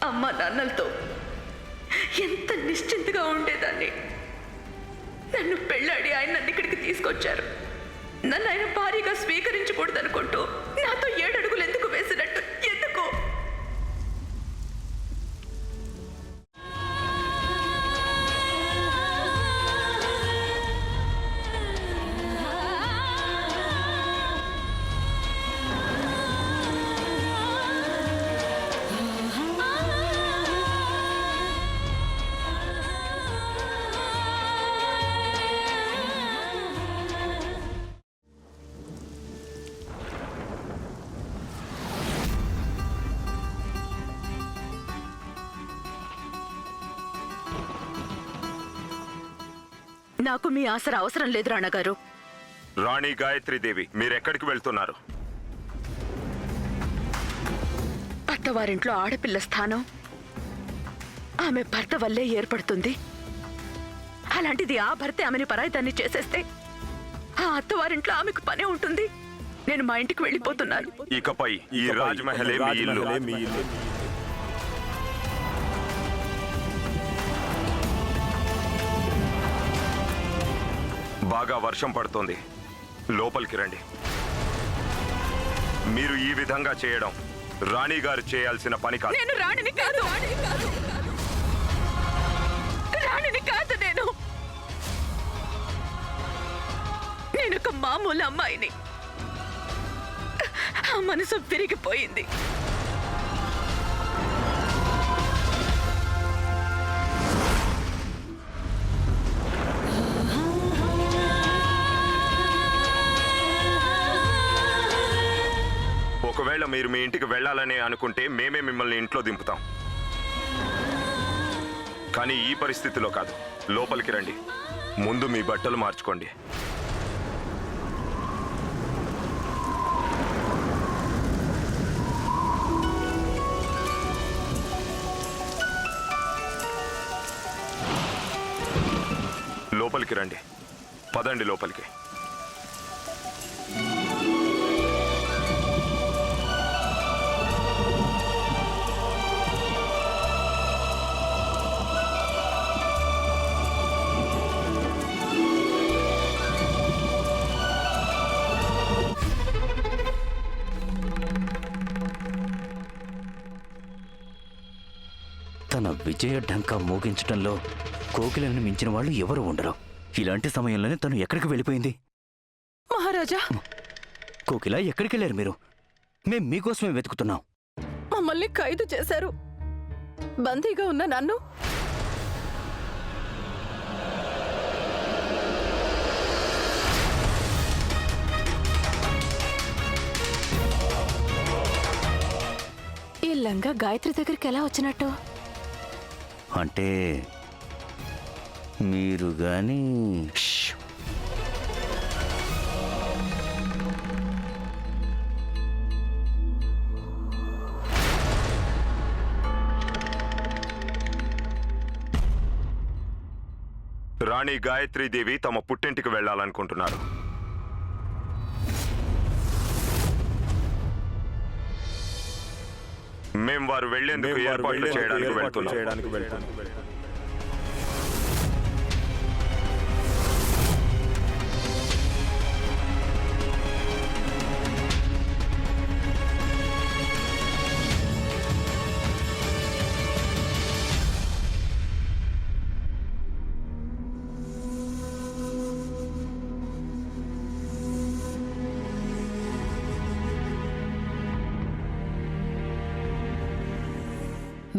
అమ్మ నాన్నలతో ఎంత నిశ్చింతగా ఉండేదాన్ని. నన్ను పెళ్ళాడి ఆయన నన్ను ఇక్కడికి తీసుకొచ్చారు. నన్ను ఆయన భారీగా స్వీకరించకూడదనుకుంటూ నాతో 7 అడుగులు ఎందుకు వేసినట్టు? ఎందుకు? నాకు మీ ఆసరా అవసరం లేదు రాణగారు. రాణి గాయత్రీదేవి, మీరెక్కడికి వెళ్తున్నారు? అత్తవారింట్లో ఆడపిల్ల స్థానం ఆమె భర్త వల్లే ఏర్పడుతుంది. అలాంటిది ఆ భర్తే ఆమెని పరాయిదాన్ని చేసేస్తే ఆ అత్తవారింట్లో ఆమెకు పనే ఉంటుంది. నేను మా ఇంటికి వెళ్ళిపోతున్నాను. ఇకపై ఈ రాజ్మహలే మీ ఇల్లు. బాగా వర్షం పడుతోంది, లోపలికి రండి. మీరు ఈ విధంగా చేయడం రాణి గారు చేయాల్సిన పని కాదు. నేను రాణిని కాదు. రాణిని కాదు. నేను ఒక మామూలు అమ్మాయిని. ఆ మనసు విరిగిపోయింది. ఒకవేళ మీరు మీ ఇంటికి వెళ్ళాలని అనుకుంటే మేమే మిమ్మల్ని ఇంట్లో దింపుతాం. కానీ ఈ పరిస్థితిలో కాదు. లోపలికి రండి. ముందు మీ బట్టలు మార్చుకోండి. లోపలికి రండి. పదండి లోపలికి. తన విజయ ఢంకా మోగించడంలో కోకిలను మించిన వాళ్ళు ఎవరు ఉండరు. ఇలాంటి సమయంలోనే తను ఎక్కడికి వెళ్ళిపోయింది? మహారాజా, కోకిల, ఎక్కడికి వెళ్ళారు మీరు? మేం మీకోసమే వెతుకుతున్నాం. మమ్మల్ని ఖైదు చేశారు. బందీగా ఉన్న నన్ను ఈ లంగా గాయత్రి దగ్గరికి ఎలా వచ్చినట్టు? అంటే మీరు గాని... రాణి గాయత్రీదేవి తమ పుట్టింటికి వెళ్ళాలనుకుంటున్నారు. మేం వారు వెళ్లేందుకు ఏర్పాట్లు చేయడానికి వెళ్తున్నాం.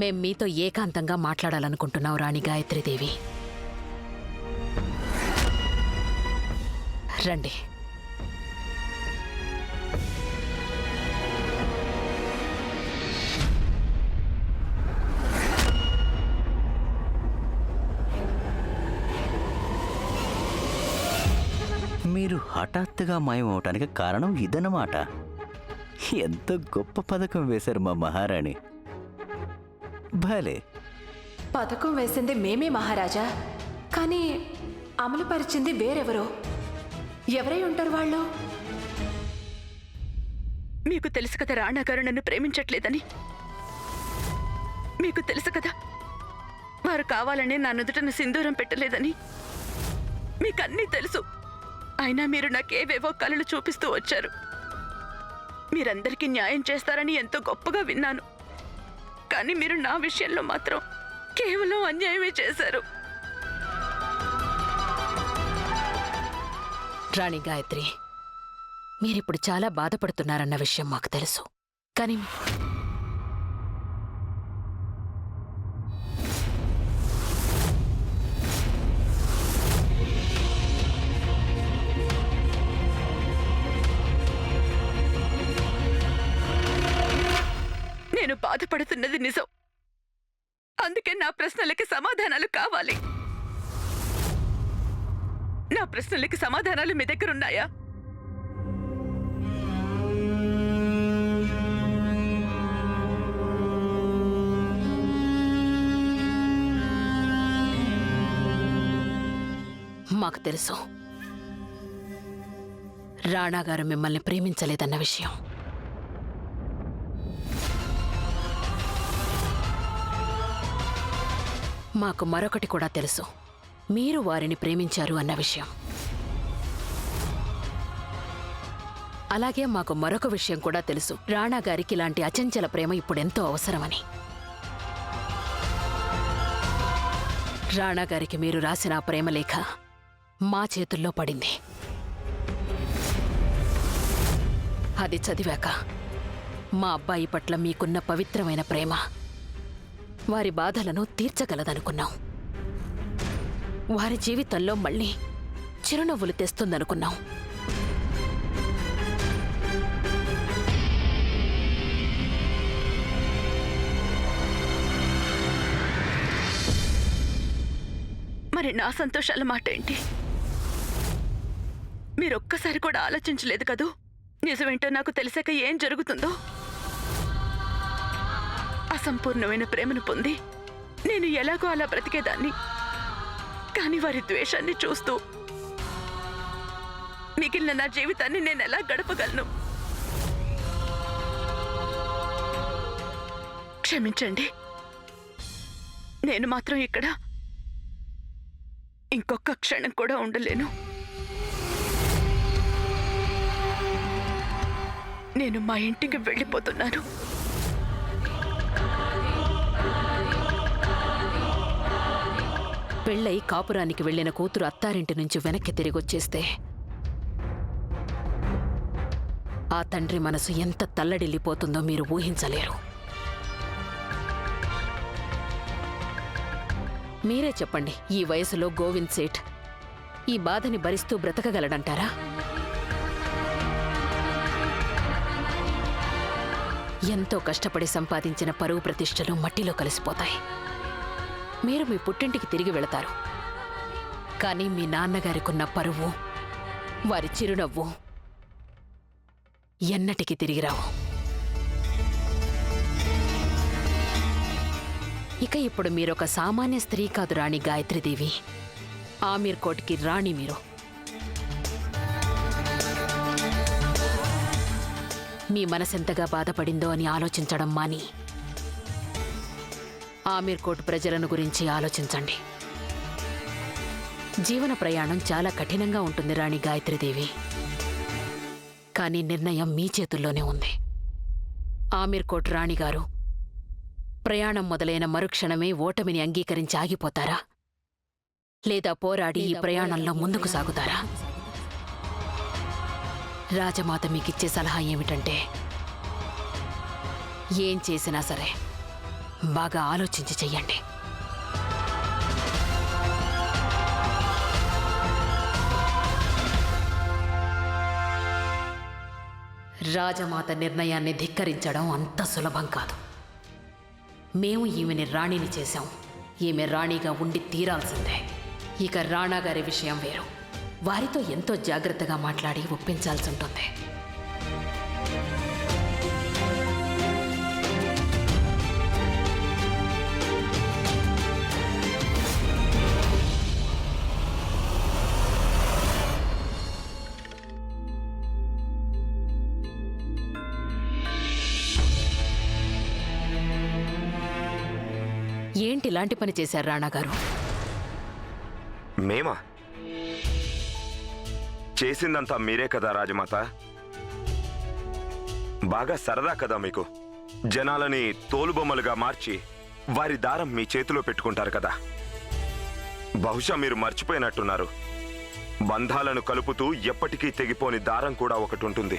మేం మీతో ఏకాంతంగా మాట్లాడాలనుకుంటున్నావు రాణి గాయత్రీదేవి. రండి. మీరు హఠాత్తుగా మాయమవటానికి కారణం ఇదన్నమాట. ఎంత గొప్ప పథకం వేశారు మా మహారాణి. భలే. పథకం వేసింది మేమే మహారాజా, కానీ అమలుపరిచింది వేరెవరో. ఎవరై ఉంటారు వాళ్ళు? మీకు తెలుసు కదా రాణా గారు నన్ను ప్రేమించట్లేదని. మీకు తెలుసు కదా, వారు కావాలనే నా నుదుటను సింధూరం పెట్టలేదని. మీకన్నీ తెలుసు. అయినా మీరు నాకేవేవో కలలు చూపిస్తూ వచ్చారు. మీరందరికీ న్యాయం చేస్తారని ఎంతో గొప్పగా విన్నాను. కానీ మీరు నా విషయంలో మాత్రం కేవలం అన్యాయమే చేశారు. రాణి గాయత్రి, మీరిప్పుడు చాలా బాధపడుతున్నారన్న విషయం మాకు తెలుసు. కానీ నేను బాధపడుతున్నది నిజం. అందుకే నా ప్రశ్నలకి సమాధానాలు కావాలి. నా ప్రశ్నలకి సమాధానాలు మీ దగ్గర ఉన్నాయా? మాకు తెలుసు రాణా గారు మిమ్మల్ని ప్రేమించలేదన్న విషయం. మాకు మరొకటి కూడా తెలుసు, మీరు వారిని ప్రేమించారు అన్న విషయం. అలాగే మాకు మరొక విషయం కూడా తెలుసు, రాణా గారికి ఇలాంటి అచంచల ప్రేమ ఇప్పుడెంతో అవసరమని. రాణా గారికి మీరు రాసిన ఆ ప్రేమలేఖ మా చేతుల్లో పడింది. అది చదివాక మా అబ్బాయి పట్ల మీకున్న పవిత్రమైన ప్రేమ వారి బాధలను తీర్చగలదనుకున్నాం. వారి జీవితంలో మళ్ళీ చిరునవ్వులు తెస్తుందనుకున్నాం. మరి నా సంతోషాల మాట ఏంటి? మీరొక్కసారి కూడా ఆలోచించలేదు కదూ? నిజమేంటో నాకు తెలిసాక ఏం జరుగుతుందో. అసంపూర్ణమైన ప్రేమను పొంది నేను ఎలాగో అలా బ్రతికేదాన్ని. కానీ వారి ద్వేషాన్ని చూస్తూ మిగిలిన నా జీవితాన్ని నేను ఎలా గడపగలను? క్షమించండి, నేను మాత్రం ఇక్కడ ఇంకొక క్షణం కూడా ఉండలేను. నేను మా ఇంటికి వెళ్ళిపోతున్నాను. పెళ్ళై కాపురానికి వెళ్లిన కూతురు అత్తారింటి నుంచి వెనక్కి తిరిగొచ్చేస్తే ఆ తండ్రి మనసు ఎంత తల్లడిల్లిపోతుందో మీరు ఊహించలేరు. మీరే చెప్పండి, ఈ వయసులో గోవింద్ సేఠ్ ఈ బాధని భరిస్తూ బ్రతకగలడంటారా? ఎంతో కష్టపడి సంపాదించిన పరువు ప్రతిష్టలు మట్టిలో కలిసిపోతాయి. మీరు మీ పుట్టింటికి తిరిగి వెళతారు. కానీ మీ నాన్నగారికున్న పరువు, వారి చిరునవ్వు ఎన్నటికీ తిరిగి రావు. ఇక ఇప్పుడు మీరొక సామాన్య స్త్రీ కాదు రాణి గాయత్రీదేవి. ఆమీర్ కోట్కి రాణి మీరు. మీ మనసెంతగా బాధపడిందో అని ఆలోచించడం మాని ఆమీర్ కోట్ ప్రజలను గురించి ఆలోచించండి. జీవన ప్రయాణం చాలా కఠినంగా ఉంటుంది రాణి గాయత్రీదేవి. కానీ నిర్ణయం మీ చేతుల్లోనే ఉంది. ఆమీర్ కోట్ రాణిగారు ప్రయాణం మొదలైన మరుక్షణమే ఓటమిని అంగీకరించి ఆగిపోతారా, లేదా పోరాడి ఈ ప్రయాణంలో ముందుకు సాగుతారా? రాజమాత మీకిచ్చే సలహా ఏమిటంటే, ఏం చేసినా సరే బాగా ఆలోచించి చెయ్యండి. రాజమాత నిర్ణయాన్ని ధిక్కరించడం అంత సులభం కాదు. మేము ఈమెని రాణిని చేశాం. ఈమె రాణిగా ఉండి తీరాల్సిందే. ఇక రాణా గారి విషయం వేరు. వారితో ఎంతో జాగ్రత్తగా మాట్లాడి ఒప్పించాల్సి ఉంటుంది. మీరేంటి ఇలాంటి పని చేశారు రాణాగారు? మేమా? చేసిందంతా మీరే కదా రాజమాత. బాగా సరదా కదా మీకు. జనాలని తోలుబొమ్మలుగా మార్చి వారి దారం మీ చేతిలో పెట్టుకుంటారు కదా. బహుశా మీరు మర్చిపోయినట్టున్నారు, బంధాలను కలుపుతూ ఎప్పటికీ తెగిపోని దారం కూడా ఒకటి ఉంటుంది.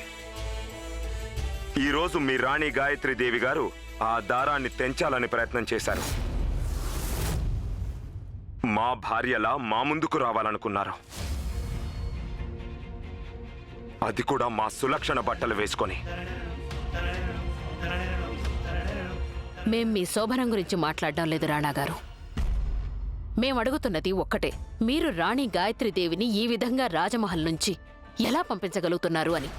ఈరోజు మీ రాణి గాయత్రీదేవి గారు ఆ దారాన్ని తెంచాలని ప్రయత్నం చేశారు. మా భార్యలా మా ముందుకు రావాలనుకున్నారు. అది కూడా మా సులక్షణ బట్టలు వేసుకొని. మేం మీ శోభనం గురించి మాట్లాడడం లేదు రాణాగారు. మేం అడుగుతున్నది ఒక్కటే, మీరు రాణి గాయత్రీదేవిని ఈ విధంగా రాజమహల్ నుంచి ఎలా పంపించగలుగుతున్నారు అని.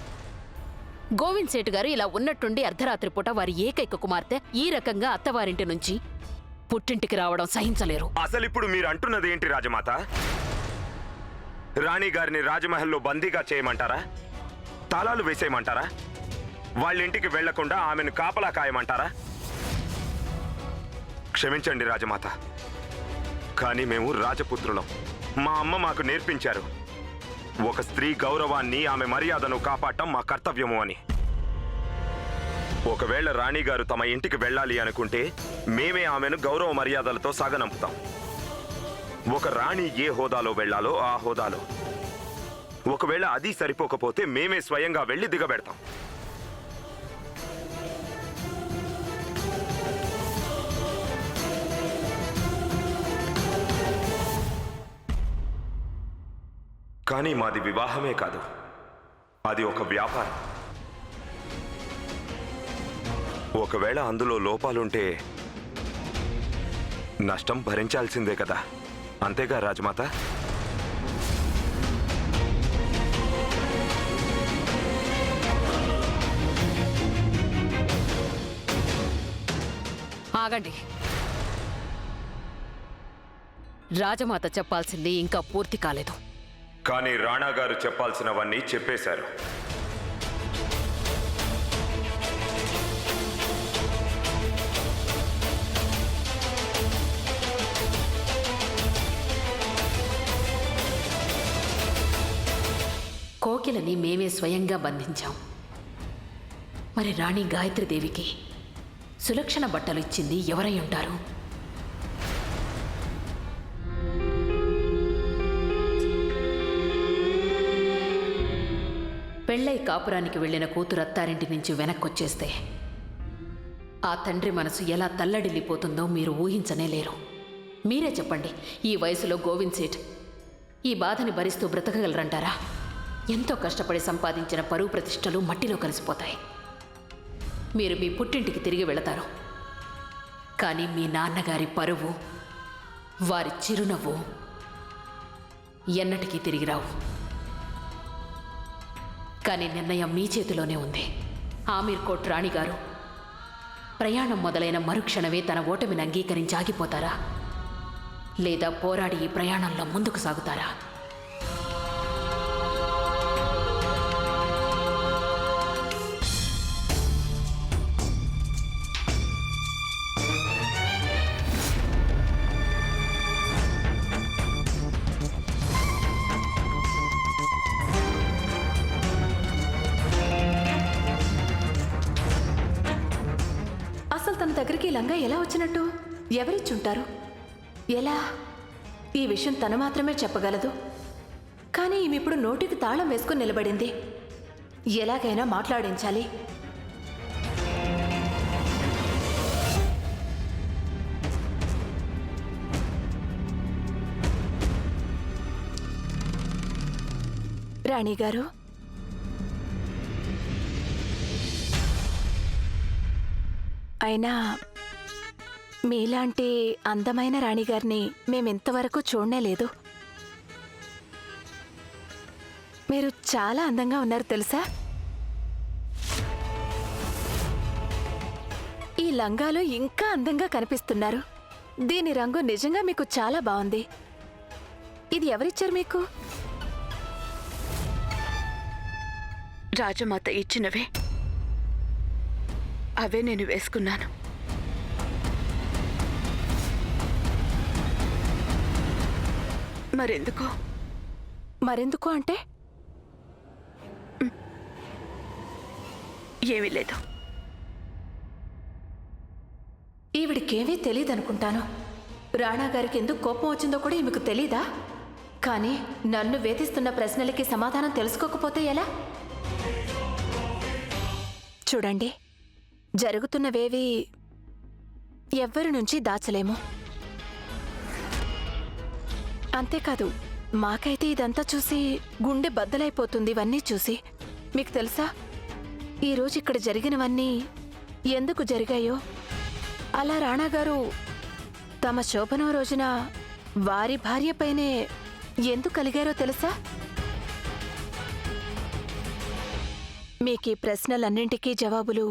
గోవింద్ సేటు గారు ఇలా ఉన్నట్టుండి అర్ధరాత్రి పూట వారి ఏకైక కుమార్తె ఈ రకంగా అత్తవారింటి నుంచి పుట్టింటికి రావడం సహించలేరు. అసలు ఇప్పుడు మీరు అంటున్నది ఏంటి రాజమాత? రాణి గారిని రాజమహల్లో బందీగా చేయమంటారా? తాళాలు వేసేయమంటారా? వాళ్ళింటికి వెళ్లకుండా ఆమెను కాపలా కాయమంటారా? క్షమించండి రాజమాత, కానీ మేము రాజపుత్రులం. మా అమ్మ మాకు నేర్పించారు, ఒక స్త్రీ గౌరవాన్ని, ఆమె మర్యాదను కాపాడటం మా కర్తవ్యము అని. ఒకవేళ రాణిగారు తమ ఇంటికి వెళ్ళాలి అనుకుంటే మేమే ఆమెను గౌరవ మర్యాదలతో సాగనంపుతాం. ఒక రాణి ఏ హోదాలో వెళ్లాలో ఆ హోదాలో. ఒకవేళ అది సరిపోకపోతే మేమే స్వయంగా వెళ్లి దిగబెడతాం. కానీ మాది వివాహమే కాదు, అది ఒక వ్యాపారం. ఒకవేళ అందులో లోపాలుంటే నష్టం భరించాల్సిందే కదా. అంతేగా రాజమాత? ఆగండి. రాజమాత చెప్పాల్సింది ఇంకా పూర్తి కాలేదు. కానీ రాణా గారు చెప్పాల్సినవన్నీ చెప్పేశారు. కోకిలని మేమే స్వయంగా బంధించాం. మరి రాణి గాయత్రీదేవికి సులక్షణ బట్టలు ఇచ్చింది ఎవరై ఉంటారు? పెళ్ళై కాపురానికి వెళ్లిన కూతురు అత్తారింటి నుంచి వెనక్కొచ్చేస్తే ఆ తండ్రి మనసు ఎలా తల్లడిల్లిపోతుందో మీరు ఊహించనే లేరు. మీరే చెప్పండి, ఈ వయసులో గోవింద్ సేఠ్ ఈ బాధని భరిస్తూ బ్రతకగలరంటారా? ఎంతో కష్టపడి సంపాదించిన పరువు ప్రతిష్టలు మట్టిలో కలిసిపోతాయి. మీరు మీ పుట్టింటికి తిరిగి వెళతారు, కానీ మీ నాన్నగారి పరువు, వారి చిరునవ్వు ఎన్నటికీ తిరిగి రావు. కానీ నిర్ణయం మీ చేతిలోనే ఉంది. ఆమీర్ కోట్ రాణిగారు ప్రయాణం మొదలైన మరుక్షణమే తన ఓటమిని అంగీకరించి ఆగిపోతారా, లేదా పోరాడి ఈ ప్రయాణంలో ముందుకు సాగుతారా? అసలు తన దగ్గరికి లంగా ఎలా వచ్చినట్టు? ఎవరిచ్చుంటారు? ఎలా? ఈ విషయం తను మాత్రమే చెప్పగలదు. కానీ ఈమె ఇప్పుడు నోటికి తాళం వేసుకుని నిలబడింది. ఎలాగైనా మాట్లాడించాలి. రాణిగారు, అయినా మీలాంటి అందమైన రాణిగారిని మేమింతవరకు చూడలేదు. మీరు చాలా అందంగా ఉన్నారు తెలుసా? ఈ లంగాలో ఇంకా అందంగా కనిపిస్తున్నారు. దీని రంగు నిజంగా మీకు చాలా బాగుంది. ఇది ఎవరిచ్చారు మీకు? రాజమాత ఇచ్చినవే, అవే నేను వేసుకున్నాను. మరెందుకు? మరెందుకు అంటే ఏమీ లేదు. ఈవిడికేమీ తెలియదనుకుంటాను. రాణా గారికి ఎందుకు కోపం వచ్చిందో కూడా ఈమెకు తెలీదా? కానీ నన్ను వేధిస్తున్న ప్రశ్నలకి సమాధానం తెలుసుకోకపోతే ఎలా? చూడండి, జరుగుతున్నవేవి ఎవ్వరి నుంచి దాచలేము. అంతేకాదు, మాకైతే ఇదంతా చూసి గుండె బద్దలైపోతుంది. ఇవన్నీ చూసి మీకు తెలుసా, ఈరోజు ఇక్కడ జరిగినవన్నీ ఎందుకు జరిగాయో? అలా రాణాగారు తమ శోభనం రోజున వారి భార్యపైనే ఎందుకు కలిగారో తెలుసా? మీకీ ప్రశ్నలన్నింటికీ జవాబులు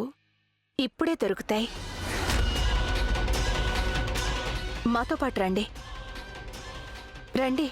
ఇప్పుడే దొరుకుతాయి. మాతో పాటు రండి. రండి.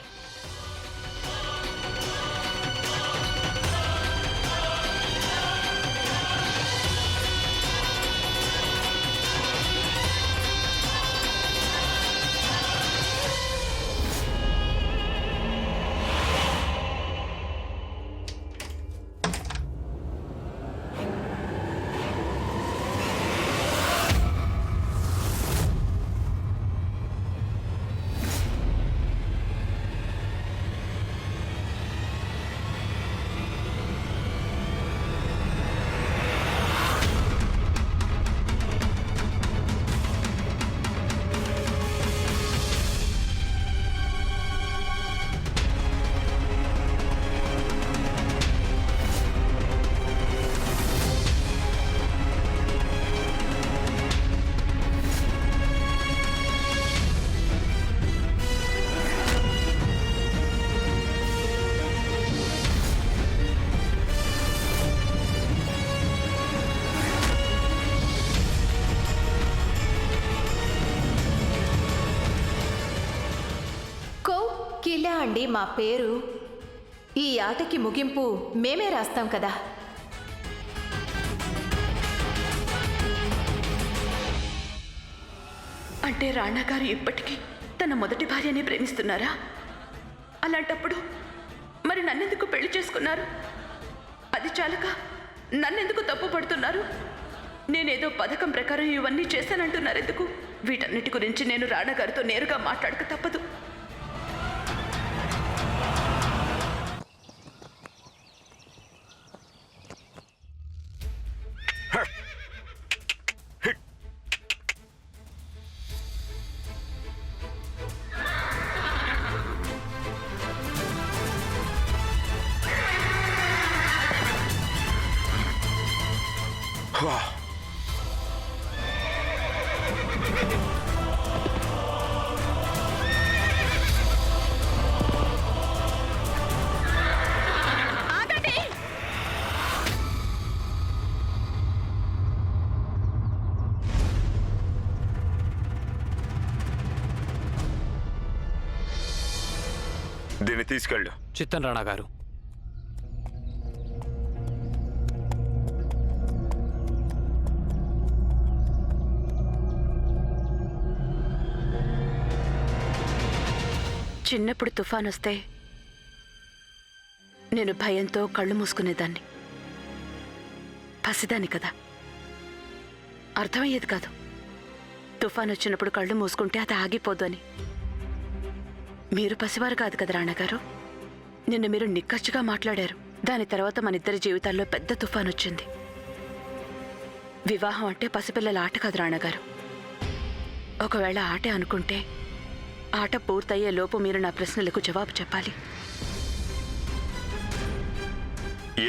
కిలా అండి మా పేరు. ఈ ఆటకి ముగింపు మేమే రాస్తాం కదా. అంటే రాణా గారు ఇప్పటికీ తన మొదటి భార్యని ప్రేమిస్తున్నారా? అలాంటప్పుడు మరి నన్నెందుకు పెళ్లి చేసుకున్నారు? అది చాలక నన్నెందుకు తప్పు పడుతున్నారు? నేనేదో పథకం ప్రకారం ఇవన్నీ చేశానంటున్నారు ఎందుకు? వీటన్నిటి గురించి నేను రాణా గారితో నేరుగా మాట్లాడక తప్పదు. దీన్ని తీసుకెళ్ళు. చిత్తం రాణా గారు. చిన్నప్పుడు తుఫాన్ వస్తే నేను భయంతో కళ్ళు మూసుకునేదాన్ని. పసిదాన్ని కదా, అర్థమయ్యేది కాదు. తుఫాన్ వచ్చినప్పుడు కళ్ళు మూసుకుంటే అది ఆగిపోదు అని. మీరు పసివారు కాదు కదా రాణాగారు. నిన్న మీరు నిక్కచ్చిగా మాట్లాడారు. దాని తర్వాత మన ఇద్దరి జీవితాల్లో పెద్ద తుఫాన్ వచ్చింది. వివాహం అంటే పసిపిల్లల ఆట కాదు రాణాగారు. ఒకవేళ ఆటే అనుకుంటే ఆట పూర్తయ్యే లోపు మీరు నా ప్రశ్నలకు జవాబు చెప్పాలి.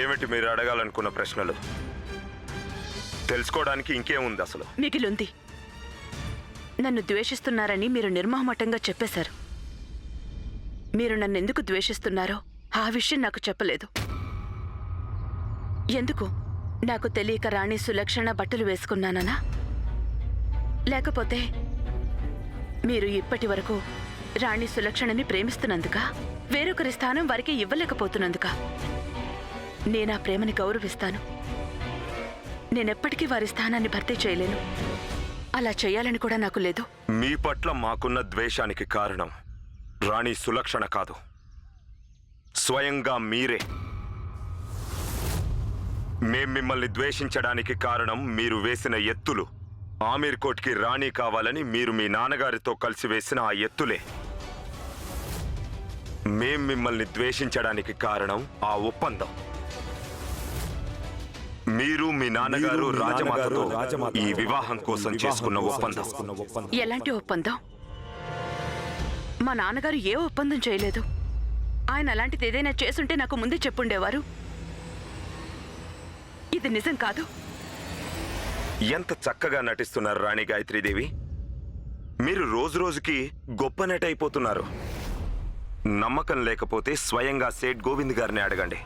ఏమిటి మీరు అడగాలనుకున్న ప్రశ్నలు? తెలుసుకోవడానికి ఇంకేముంది అసలు? మిగిలుంది. నన్ను ద్వేషిస్తున్నారని మీరు నిర్మోహమాటంగా చెప్పేశారు. మీరు నన్ను ఎందుకు ద్వేషిస్తున్నారో ఆ విషయం నాకు చెప్పలేదు. ఎందుకు? నాకు తెలియక రాణి సులక్షణ బట్టలు వేసుకున్నాననా? లేకపోతే మీరు ఇప్పటి వరకు రాణి సులక్షణని ప్రేమిస్తున్నందుక? వేరొకరి స్థానం వారికి ఇవ్వలేకపోతున్నందుక? నేనా ప్రేమని గౌరవిస్తాను. నేనెప్పటికీ వారి స్థానాన్ని భర్తీ చేయలేను. అలా చేయాలని కూడా నాకు లేదు. మీ పట్ల మాకున్న ద్వేషానికి కారణం రాణి సులక్షణ కాదు, స్వయంగా మీరే. మేం మిమ్మల్ని ద్వేషించడానికి కారణం మీరు వేసిన ఎత్తులు. ఆమీర్ కోట్కి రాణి కావాలని మీరు మీ నాన్నగారితో కలిసి వేసిన ఆ ఎత్తులే. మేం మిమ్మల్ని ద్వేషించడానికి కారణం ఆ ఒప్పందం. మీరు మీ నాన్నగారు రాజమాతతో ఈ వివాహం కోసం చేసుకున్న ఒప్పందం. ఎలాంటి ఒప్పందం? మా నాన్నగారు ఏ ఒప్పందం చేయలేదు. ఆయన అలాంటిది ఏదైనా చేసుంటే నాకు ముందే చెప్పుండేవారు. ఇది నిజం కాదు. ఎంత చక్కగా నటిస్తున్నారు రాణి గాయత్రీదేవి. మీరు రోజురోజుకి గొప్ప నటి అయిపోతున్నారు. నమ్మకం లేకపోతే స్వయంగా సేట్ గోవింద్ గారిని అడగండి.